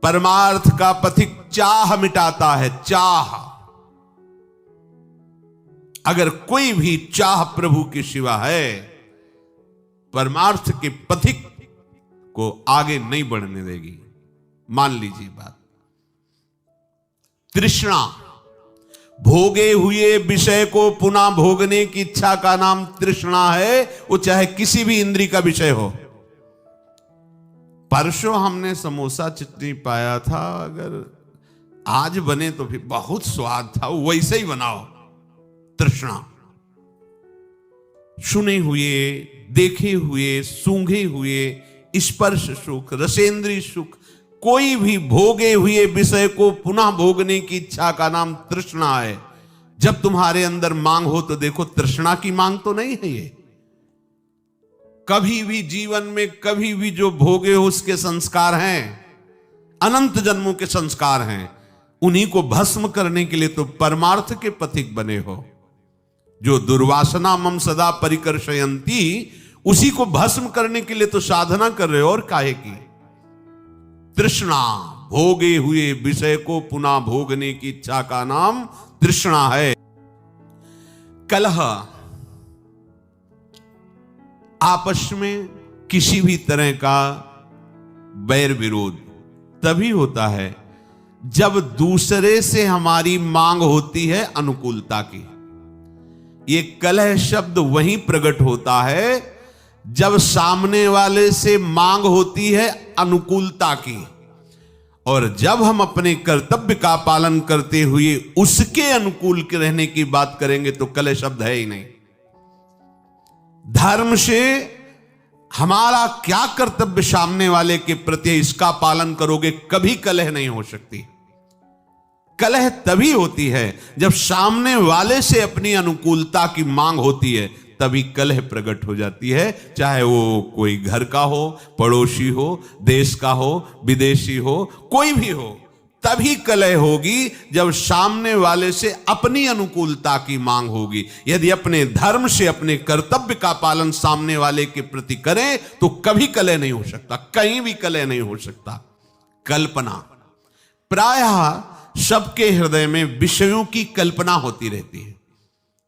परमार्थ का पथिक चाह मिटाता है, चाह। अगर कोई भी चाह प्रभु के सिवा है, परमार्थ के पथिक को आगे नहीं बढ़ने देगी। मान लीजिए बात, तृष्णा, भोगे हुए विषय को पुनः भोगने की इच्छा का नाम तृष्णा है। वो चाहे किसी भी इंद्रिय का विषय हो। परसों हमने समोसा चटनी पाया था, अगर आज बने तो फिर बहुत स्वाद था, वैसे ही बनाओ। तृष्णा, सुने हुए, देखे हुए, सूंघे हुए स्पर्श सुख, रसेंद्रीय सुख, कोई भी भोगे हुए विषय को पुनः भोगने की इच्छा का नाम तृष्णा है। जब तुम्हारे अंदर मांग हो तो देखो, तृष्णा की मांग तो नहीं है ये। कभी भी जीवन में कभी भी जो भोगे हो उसके संस्कार हैं, अनंत जन्मों के संस्कार हैं। उन्हीं को भस्म करने के लिए तो परमार्थ के पथिक बने हो। जो दुर्वासना मम सदा परिकर्षयंती, उसी को भस्म करने के लिए तो साधना कर रहे हो। और काहे की तृष्णा, भोगे हुए विषय को पुनः भोगने की इच्छा का नाम तृष्णा है। कलह, आपस में किसी भी तरह का बैर विरोध तभी होता है जब दूसरे से हमारी मांग होती है अनुकूलता की। ये कलह शब्द वहीं प्रकट होता है जब सामने वाले से मांग होती है अनुकूलता की, और जब हम अपने कर्तव्य का पालन करते हुए उसके अनुकूल के रहने की बात करेंगे तो कलह शब्द है ही नहीं। धर्म से हमारा क्या कर्तव्य सामने वाले के प्रति, इसका पालन करोगे, कभी कलह नहीं हो सकती। कलह तभी होती है जब सामने वाले से अपनी अनुकूलता की मांग होती है, तभी कलह प्रकट हो जाती है। चाहे वो कोई घर का हो, पड़ोसी हो, देश का हो, विदेशी हो, कोई भी हो, तभी कलह होगी जब सामने वाले से अपनी अनुकूलता की मांग होगी। यदि अपने धर्म से अपने कर्तव्य का पालन सामने वाले के प्रति करें तो कभी कलह नहीं हो सकता, कहीं भी कलह नहीं हो सकता। कल्पना, प्रायः सबके हृदय में विषयों की कल्पना होती रहती है।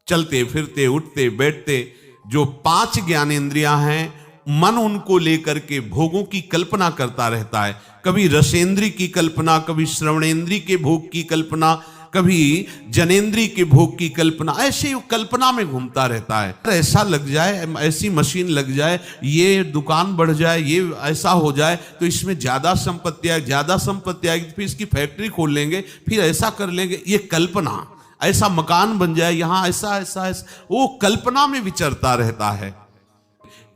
चलते फिरते, उठते बैठते, जो 5 ज्ञानेंद्रियां हैं, मन उनको लेकर के भोगों की कल्पना करता रहता है। कभी रसेंद्रिय की कल्पना, कभी श्रवणेंद्रिय के भोग की कल्पना, कभी जनेंद्रिय के भोग की कल्पना, ऐसे वो कल्पना में घूमता रहता है। ऐसा लग जाए, ऐसी मशीन लग जाए, ये दुकान बढ़ जाए, ये ऐसा हो जाए तो इसमें ज्यादा संपत्ति आएगी, ज्यादा संपत्ति आएगी, फिर इसकी फैक्ट्री खोल लेंगे, फिर ऐसा कर लेंगे। ये कल्पना, ऐसा मकान बन जाए, यहां ऐसा ऐसा ऐसा, वो कल्पना में विचरता रहता है।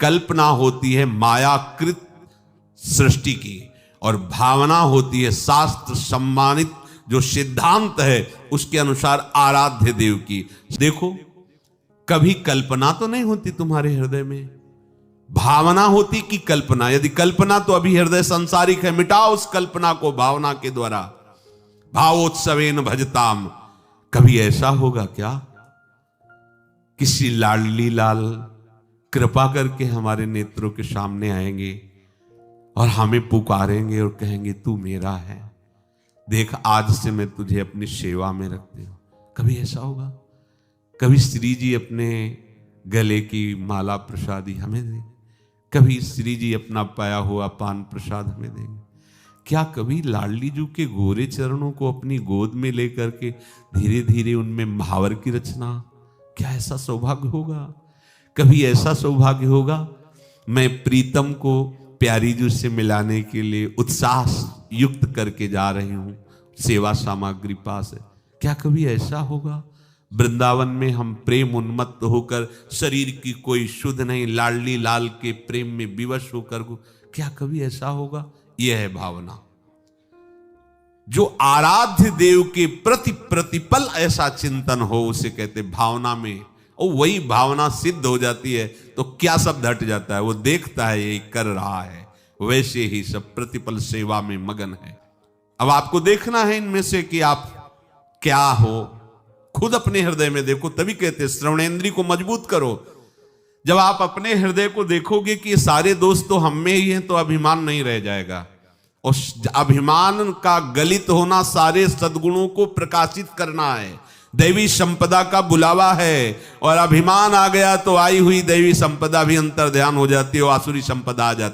कल्पना होती है मायाकृत सृष्टि की, और भावना होती है शास्त्र सम्मानित जो सिद्धांत है उसके अनुसार आराध्य देव की। देखो, कभी कल्पना तो नहीं होती तुम्हारे हृदय में, भावना होती कि कल्पना। यदि कल्पना तो अभी हृदय संसारिक है, मिटाओ उस कल्पना को भावना के द्वारा। भावोत्सवेन भजताम, कभी ऐसा होगा क्या किसी लाडली लाल कृपा करके हमारे नेत्रों के सामने आएंगे और हमें पुकारेंगे और कहेंगे तू मेरा है, देख आज से मैं तुझे अपनी सेवा में रखती हूं। कभी ऐसा होगा? कभी श्री जी अपने गले की माला प्रसादी हमें देंगे, कभी श्री जी अपना पाया हुआ पान प्रसाद हमें देंगे। क्या कभी लाडली जू के गोरे चरणों को अपनी गोद में लेकर के धीरे धीरे उनमें महावर की रचना, क्या ऐसा सौभाग्य होगा? कभी ऐसा सौभाग्य होगा मैं प्रीतम को प्यारी जू से मिलाने के लिए उत्साह युक्त करके जा रही हूं सेवा सामग्री पास है, क्या कभी ऐसा होगा? वृंदावन में हम प्रेम उन्मत्त होकर, शरीर की कोई शुद्ध नहीं, लाडली लाल के प्रेम में विवश होकर, क्या कभी ऐसा होगा? यह है भावना। जो आराध्य देव के प्रति प्रतिपल ऐसा चिंतन हो उसे कहते भावना में, और वही भावना सिद्ध हो जाती है तो क्या सब हट जाता है। वो देखता है यही कर रहा है, वैसे ही सब प्रतिपल सेवा में मगन है। अब आपको देखना है इनमें से कि आप क्या हो, खुद अपने हृदय में देखो। तभी कहते श्रवणेंद्रिय को मजबूत करो। जब आप अपने हृदय को देखोगे कि ये सारे दोस्त तो हम में ही हैं तो अभिमान नहीं रह जाएगा। उस अभिमान का गलित होना सारे सद्गुणों को प्रकाशित करना है। दैवी संपदा का बुलावा है, और अभिमान आ गया तो आई हुई दैवी संपदा भी अंतर्ध्यान हो जाती है और आसुरी संपदा आ जाती है।